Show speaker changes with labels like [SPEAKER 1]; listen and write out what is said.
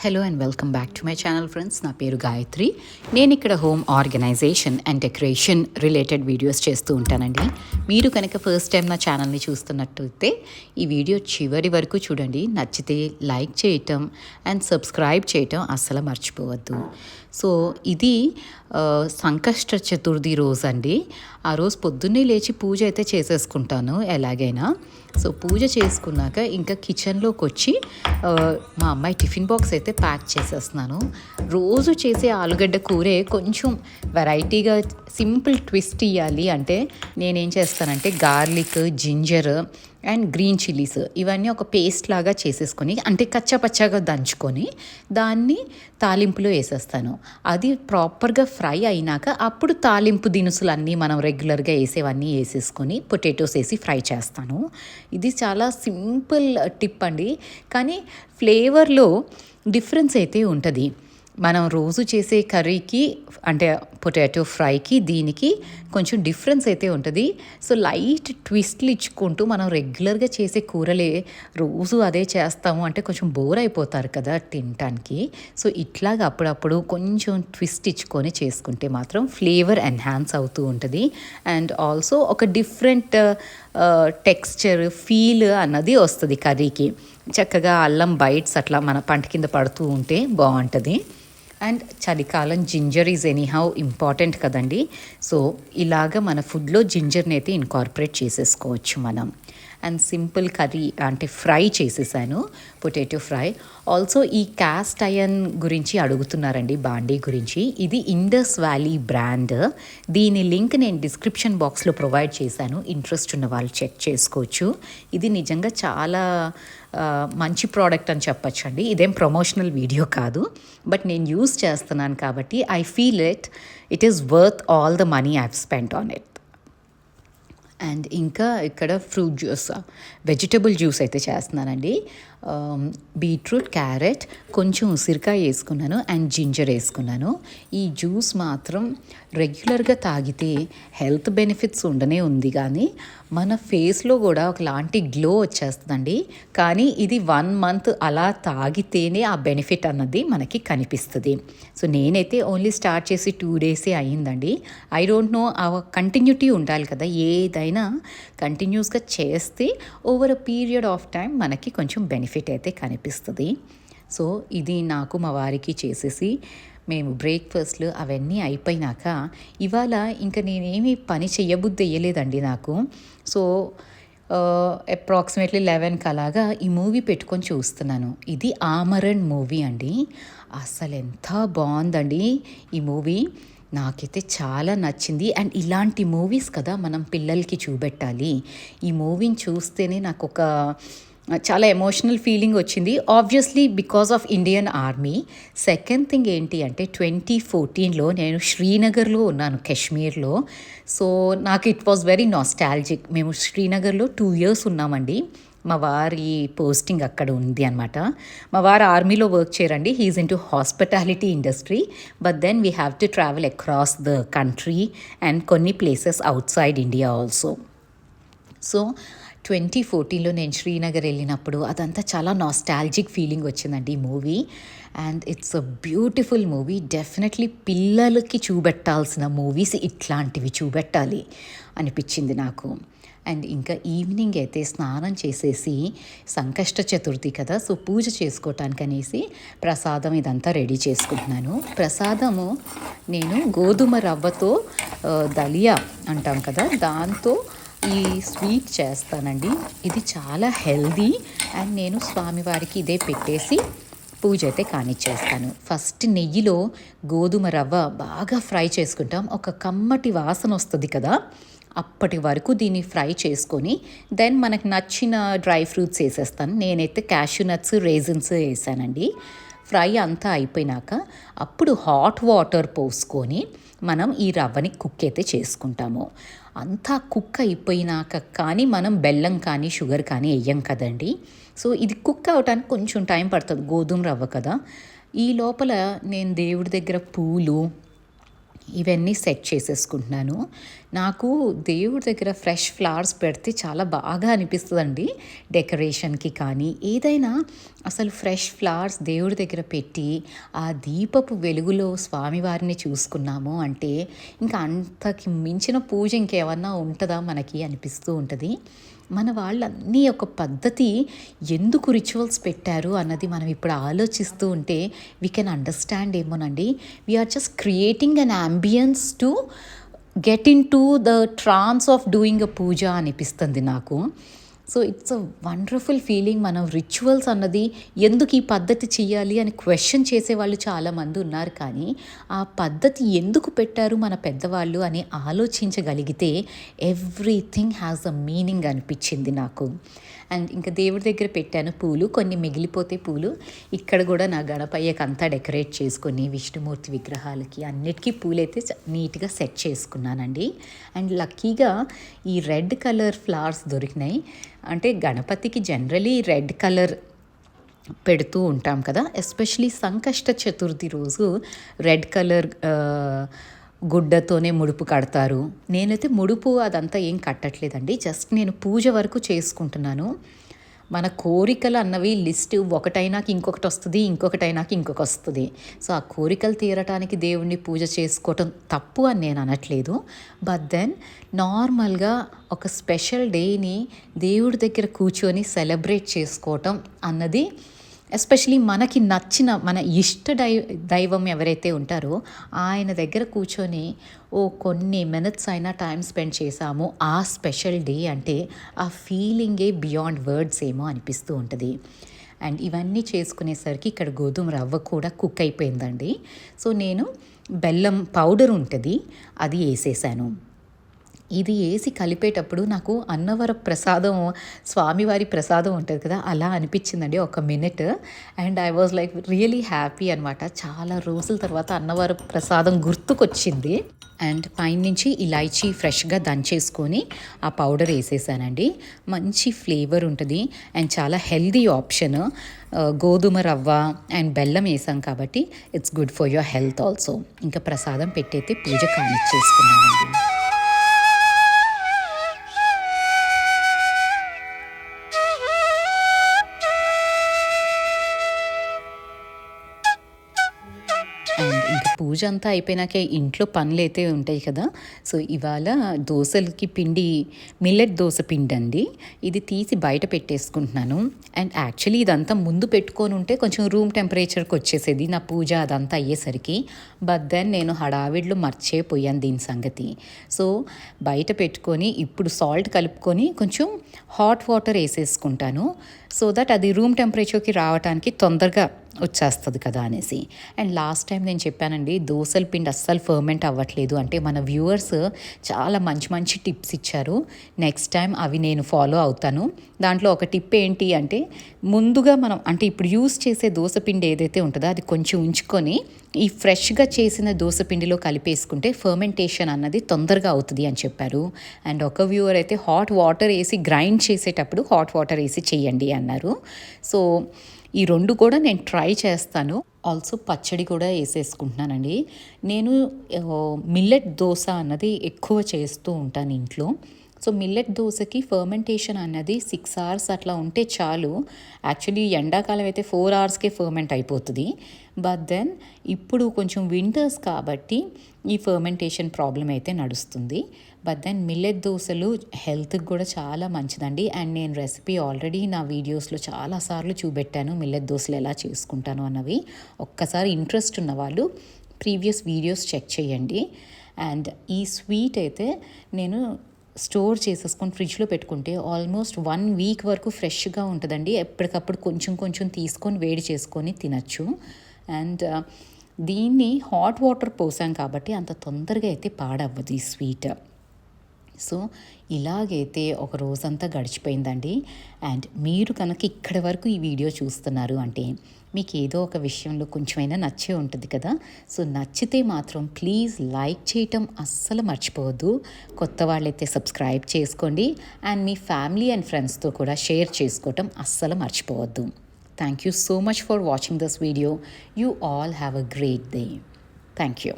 [SPEAKER 1] Hello and welcome back to my channel friends. నా పేరు గాయత్రి. నేను ఇక్కడ home organisation and decoration related videos చేస్తూ ఉంటానండి. మీరు కనుక ఫస్ట్ టైం నా ఛానల్ని చూస్తున్నట్టయితే ఈ వీడియో చివరి వరకు చూడండి. నచ్చితే లైక్ చేయటం అండ్ సబ్స్క్రైబ్ చేయటం అస్సలు మర్చిపోవద్దు. సో ఇది సంకష్ట చతుర్థి రోజు అండి. ఆ రోజు పొద్దున్నే లేచి పూజ అయితే చేసేసుకుంటాను ఎలాగైనా. సో పూజ చేసుకున్నాక ఇంకా కిచెన్లోకి వచ్చి మా అమ్మాయి టిఫిన్ బాక్స్ అయితే ప్యాక్ చేసేస్తున్నాను. రోజు చేసే ఆలుగడ్డ కూరే కొంచెం వెరైటీగా సింపుల్ ట్విస్ట్ ఇవ్వాలి అంటే నేనేం చేస్తానంటే garlic, ginger and green chillies ఇవన్నీ ఒక పేస్ట్ లాగా చేసేసుకొని అంటే కచ్చాపచ్చాగా దంచుకొని దాన్ని తాలింపులో వేసేస్తాను. అది ప్రాపర్గా ఫ్రై అయినాక అప్పుడు తాలింపు దినుసులు అన్నీ మనం రెగ్యులర్గా వేసేవన్నీ వేసేసుకొని పొటాటోస్ వేసి ఫ్రై చేస్తాను. ఇది చాలా సింపుల్ టిప్ అండి, కానీ ఫ్లేవర్లో డిఫరెన్స్ అయితే ఉంటుంది. మనం రోజు చేసే కర్రీకి అంటే పొటాటో ఫ్రైకి దీనికి కొంచెం డిఫరెన్స్ అయితే ఉంటుంది. సో లైట్ ట్విస్ట్లు ఇచ్చుకుంటూ మనం రెగ్యులర్గా చేసే కూరలే రోజు అదే చేస్తాము అంటే కొంచెం బోర్ అయిపోతారు కదా తినటానికి. సో ఇట్లాగా అప్పుడప్పుడు కొంచెం ట్విస్ట్ ఇచ్చుకొని చేసుకుంటే మాత్రం ఫ్లేవర్ ఎన్హాన్స్ అవుతూ ఉంటుంది. అండ్ ఆల్సో ఒక డిఫరెంట్ టెక్స్చర్ ఫీల్ అన్నది వస్తుంది కర్రీకి. చక్కగా అల్లం బైట్స్ అట్లా మన పంట కింద పడుతూ ఉంటే బాగుంటుంది. అండ్ చలికాలం జింజర్ ఈజ్ ఎనీహౌ ఇంపార్టెంట్ కదండి. సో ఇలాగ మన ఫుడ్లో జింజర్ని అయితే ఇన్కార్పొరేట్ చేసేసుకోవచ్చు మనం. అండ్ సింపుల్ కర్రీ అంటే ఫ్రై చేసేసాను, పొటాటో ఫ్రై. ఆల్సో ఈ క్యాస్ట్ ఐరన్ గురించి అడుగుతున్నారండి, బాండీ గురించి. ఇది ఇండస్ వ్యాలీ బ్రాండ్. దీని లింక్ నేను డిస్క్రిప్షన్ బాక్స్లో ప్రొవైడ్ చేశాను. ఇంట్రెస్ట్ ఉన్న వాళ్ళు చెక్ చేసుకోవచ్చు. ఇది నిజంగా చాలా మంచి ప్రోడక్ట్ అని చెప్పచ్చండి. ఇదేం ప్రమోషనల్ వీడియో కాదు, బట్ నేను యూస్ చేస్తున్నాను కాబట్టి I feel it is worth all the money I have spent on it. And ఇంకా ఇక్కడ ఫ్రూట్ జ్యూస్, వెజిటబుల్ జ్యూస్ అయితే చేస్తున్నానండి. బీట్రూట్, క్యారెట్, కొంచెం ఉసిరికాయ వేసుకున్నాను అండ్ జింజర్ వేసుకున్నాను. ఈ జ్యూస్ మాత్రం రెగ్యులర్గా తాగితే హెల్త్ బెనిఫిట్స్ ఉండనే ఉంది, కానీ మన ఫేస్లో కూడా ఒకలాంటి గ్లో వచ్చేస్తుందండి. కానీ ఇది 1 month అలా తాగితేనే ఆ బెనిఫిట్ అన్నది మనకి కనిపిస్తుంది. సో నేనైతే ఓన్లీ స్టార్ట్ చేసి 2 days అయ్యిందండి. ఐ డోంట్ నో, ఆ కంటిన్యూటీ ఉండాలి కదా, ఏదైనా కంటిన్యూస్గా చేస్తే over a period of time మనకి కొంచెం బెనిఫిట్ అయితే కనిపిస్తుంది. సో ఇది నాకు మా వారికి చేసేసి మేము బ్రేక్ఫాస్ట్లు అవన్నీ అయిపోయినాక ఇవాళ ఇంకా నేనేమి పని చెయ్యబుద్ధి వేయలేదండి నాకు. సో అప్రాక్సిమేట్లీ 11 అలాగా ఈ మూవీ పెట్టుకొని చూస్తున్నాను. ఇది ఆమరణ్ మూవీ అండి. అసలు ఎంత బాగుందండి ఈ మూవీ, నాకైతే చాలా నచ్చింది. అండ్ ఇలాంటి మూవీస్ కదా మనం పిల్లలకి చూపెట్టాలి. ఈ మూవీని చూస్తేనే నాకు ఒక చాలా ఎమోషనల్ ఫీలింగ్ వచ్చింది. Obviously because of Indian army. Second thing ఏంటి అంటే 2014లో నేను శ్రీనగర్లో ఉన్నాను, కాశ్మీర్లో. సో నాకు ఇట్ వాజ్ వెరీ నాస్టాలజిక్. మేము శ్రీనగర్లో 2 years ఉన్నామండి. మా వారి పోస్టింగ్ అక్కడ ఉంది అనమాట. మా వారు ఆర్మీలో వర్క్ చేయరండి, he is into hospitality industry. But then we have to travel across the country and కొన్ని places outside India also. So 2014లో నేను శ్రీనగర్ వెళ్ళినప్పుడు అదంతా చాలా నాస్టాలజిక్ ఫీలింగ్ వచ్చిందండి ఈ movie. And it's a beautiful movie. Definitely పిల్లలకి చూపెట్టాల్సిన మూవీస్ ఇట్లాంటివి చూపెట్టాలి అనిపించింది నాకు. అండ్ ఇంకా ఈవినింగ్ అయితే స్నానం చేసేసి సంకష్ట చతుర్థి కదా, సో పూజ చేసుకోవటానికి అనేసి ప్రసాదం ఇదంతా రెడీ చేసుకుంటున్నాను. ప్రసాదము నేను గోధుమ రవ్వతో దలియా అంటాం కదా, దాంతో ఈ స్వీట్ చేస్తానండి. ఇది చాలా హెల్దీ. అండ్ నేను స్వామివారికి ఇదే పెట్టేసి పూజ అయితే కానిచ్చేస్తాను. ఫస్ట్ నెయ్యిలో గోధుమ రవ్వ బాగా ఫ్రై చేసుకుంటాం, ఒక కమ్మటి వాసన వస్తుంది కదా, అప్పటి వరకు దీన్ని ఫ్రై చేసుకొని దెన్ మనకు నచ్చిన డ్రై ఫ్రూట్స్ వేసేస్తాను. నేనైతే క్యాష్యూ నట్స్, రేజిన్స్ వేసానండి. ఫ్రై అంతా అయిపోయినాక అప్పుడు హాట్ వాటర్ పోసుకొని మనం ఈ రవ్వని కుక్ అయితే చేసుకుంటాము. అంతా కుక్ అయిపోయినాక కానీ మనం బెల్లం కానీ షుగర్ కానీ వేయం కదండి. సో ఇది కుక్ అవటానికి కొంచెం టైం పడుతుంది, గోధుమ రవ్వ కదా. ఈ లోపల నేను దేవుడి దగ్గర పూలు ఇవన్నీ సెట్ చేసేసుకుంటున్నాను. నాకు దేవుడి దగ్గర ఫ్రెష్ ఫ్లవర్స్ పెడితే చాలా బాగా అనిపిస్తుందండి. డెకరేషన్కి కానీ ఏదైనా అసలు ఫ్రెష్ ఫ్లవర్స్ దేవుడి దగ్గర పెట్టి ఆ దీపపు వెలుగులో స్వామివారిని చూసుకున్నాము అంటే ఇంకా అంతకి మించిన పూజ ఇంకేమన్నా ఉంటుందా మనకి అనిపిస్తూ ఉంటుంది. మన వాళ్ళన్నీ ఒక పద్ధతి ఎందుకు రిచువల్స్ పెట్టారు అన్నది మనం ఇప్పుడు ఆలోచిస్తూ ఉంటే వీ కెన్ అండర్స్టాండ్ ఏమోనండి. We are just creating an ambience to get into the trance of doing a puja అనిపిస్తుంది నాకు. So it's a wonderful feeling. మనం రిచువల్స్ అన్నది ఎందుకు ఈ పద్ధతి చేయాలి అని క్వశ్చన్ చేసేవాళ్ళు చాలామంది ఉన్నారు, కానీ ఆ పద్ధతి ఎందుకు పెట్టారు మన పెద్దవాళ్ళు అని ఆలోచించగలిగితే ఎవ్రీథింగ్ హ్యాస్ అ మీనింగ్ అనిపించింది నాకు. అండ్ ఇంకా దేవుడి దగ్గర పెట్టాను పూలు, కొన్ని మిగిలిపోతే పూలు. ఇక్కడ కూడా నా గణపయ్యకి అంతా డెకరేట్ చేసుకొని విష్ణుమూర్తి విగ్రహాలకి అన్నిటికీ పూలైతే నీట్గా సెట్ చేసుకున్నానండి. అండ్ లక్కీగా ఈ రెడ్ కలర్ ఫ్లవర్స్ దొరికినాయి. అంటే గణపతికి జనరలీ రెడ్ కలర్ పెడుతూ ఉంటాం కదా, ఎస్పెషలీ సంకష్ట చతుర్థి రోజు రెడ్ కలర్ గుడ్డతోనే ముడుపు కడతారు. నేనైతే ముడుపు అదంతా ఏం కట్టట్లేదండి, జస్ట్ నేను పూజ వరకు చేసుకుంటున్నాను. మన కోరికలు అన్నవి లిస్ట్ ఒకటైనాకి ఇంకొకటి వస్తుంది, ఇంకొకటైనాకి ఇంకొకటి వస్తుంది. సో ఆ కోరికలు తీరటానికి దేవుణ్ణి పూజ చేసుకోవటం తప్పు అని నేను అనట్లేదు. బట్ దెన్ నార్మల్గా ఒక స్పెషల్ డేని దేవుడి దగ్గర కూర్చొని సెలబ్రేట్ చేసుకోవటం అన్నది, ఎస్పెషలీ మనకి నచ్చిన మన ఇష్ట దైవం ఎవరైతే ఉంటారో ఆయన దగ్గర కూర్చొని కొన్ని మినిట్స్ అయినా టైం స్పెండ్ చేసాము ఆ స్పెషల్ డే అంటే ఆ ఫీలింగే బియాండ్ వర్డ్స్ ఏమో అనిపిస్తూ ఉంటుంది. అండ్ ఇవన్నీ చేసుకునేసరికి ఇక్కడ గోధుమ రవ్వ కూడా కుక్ అయిపోయిందండి. సో నేను బెల్లం పౌడర్ ఉంటుంది అది వేసేసాను. ఇది వేసి కలిపేటప్పుడు నాకు అన్నవర ప్రసాదం, స్వామివారి ప్రసాదం ఉంటుంది కదా, అలా అనిపించిందండి ఒక minute. And I was like really happy అనమాట. చాలా రోజుల తర్వాత అన్నవర ప్రసాదం గుర్తుకొచ్చింది. అండ్ పైనుంచి ఇలాచీ ఫ్రెష్గా దంచేసుకొని ఆ పౌడర్ వేసేసానండి. మంచి ఫ్లేవర్ ఉంటుంది అండ్ చాలా హెల్దీ ఆప్షన్. గోధుమ రవ్వ అండ్ బెల్లం వేసాం కాబట్టి it's good for your health also. ఇంకా ప్రసాదం పెట్టయితే పూజ కానిచ్చేసుకున్నానండి. పూజ అంతా అయిపోయినాకే ఇంట్లో పనులు అయితే ఉంటాయి కదా. సో ఇవాళ దోశలకి పిండి, మిల్లెట్ దోశ పిండి అండి, ఇది తీసి బయట పెట్టేసుకుంటున్నాను. అండ్ యాక్చువల్లీ ఇదంతా ముందు పెట్టుకొని ఉంటే కొంచెం రూమ్ టెంపరేచర్కి వచ్చేసేది నా పూజ అదంతా అయ్యేసరికి. బట్ దెన్ నేను హడావిడిలో మర్చిపోయాను దీని సంగతి. సో బయట పెట్టుకొని ఇప్పుడు సాల్ట్ కలుపుకొని కొంచెం హాట్ వాటర్ వేసేసుకుంటాను, సో దట్ అది రూమ్ టెంపరేచర్కి రావడానికి తొందరగా వచ్చేస్తుంది కదా అనేసి. అండ్ లాస్ట్ టైం నేను చెప్పానండి దోసల పిండి అస్సలు ఫర్మెంట్ అవ్వట్లేదు అంటే. మన వ్యూవర్స్ చాలా మంచి మంచి టిప్స్ ఇచ్చారు. నెక్స్ట్ టైం అవి నేను ఫాలో అవుతాను. దాంట్లో ఒక టిప్ ఏంటి అంటే, ముందుగా మనం అంటే ఇప్పుడు యూస్ చేసే దోసపిండి ఏదైతే ఉంటుందో అది కొంచెం ఉంచుకొని ఈ ఫ్రెష్గా చేసిన దోసపిండిలో కలిపేసుకుంటే ఫర్మెంటేషన్ అన్నది తొందరగా అవుతుంది అని చెప్పారు. అండ్ ఒక వ్యూవర్ అయితే హాట్ వాటర్ వేసి గ్రైండ్ చేసేటప్పుడు హాట్ వాటర్ వేసి చేయండి అన్నారు. సో ఈ రెండు కూడా నేను ట్రై చేస్తాను. ఆల్సో పచ్చడి కూడా వేసేసుకుంటున్నానండి. నేను మిల్లెట్ దోశ అన్నది ఎక్కువ చేస్తూ ఉంటాను ఇంట్లో. సో మిల్లెట్ దోశకి ఫర్మెంటేషన్ అన్నది 6 hours అట్లా ఉంటే చాలు. యాక్చువల్లీ ఎండాకాలం అయితే 4 hours ఫర్మెంట్ అయిపోతుంది. బట్ దెన్ ఇప్పుడు కొంచెం వింటర్స్ కాబట్టి ఈ ఫర్మెంటేషన్ ప్రాబ్లం అయితే నడుస్తుంది. బట్ దెన్ మిల్లెట్ దోశలు హెల్త్కి కూడా చాలా మంచిదండి. అండ్ నేను రెసిపీ ఆల్రెడీ నా వీడియోస్లో చాలాసార్లు చూపెట్టాను మిల్లెట్ దోశలు ఎలా చేసుకుంటాను అన్నవి. ఒక్కసారి ఇంట్రెస్ట్ ఉన్న వాళ్ళు ప్రీవియస్ వీడియోస్ చెక్ చేయండి. అండ్ ఈ స్వీట్ అయితే నేను స్టోర్ చేసేసుకొని ఫ్రిడ్జ్లో పెట్టుకుంటే ఆల్మోస్ట్ 1 week వరకు ఫ్రెష్గా ఉంటుందండి. ఎప్పటికప్పుడు కొంచెం కొంచెం తీసుకొని వేడి చేసుకొని తినచ్చు. అండ్ దీన్ని హాట్ వాటర్ పోసాం కాబట్టి అంత తొందరగా అయితే పాడవ్వదు ఈ స్వీట్. సో ఇలాగైతే ఒక రోజంతా గడిచిపోయిందండి. అండ్ మీరు కనుక ఇక్కడి వరకు ఈ వీడియో చూస్తున్నారు అంటే మీకు ఏదో ఒక విషయంలో కొంచెమైనా నచ్చే ఉంటుంది కదా. సో నచ్చితే మాత్రం ప్లీజ్ లైక్ చేయటం అస్సలు మర్చిపోవద్దు. కొత్త వాళ్ళైతే సబ్స్క్రైబ్ చేసుకోండి. అండ్ మీ ఫ్యామిలీ అండ్ ఫ్రెండ్స్తో కూడా షేర్ చేసుకోవటం అస్సలు మర్చిపోవద్దు. Thank you so much for watching this video. You all have a great day. Thank you.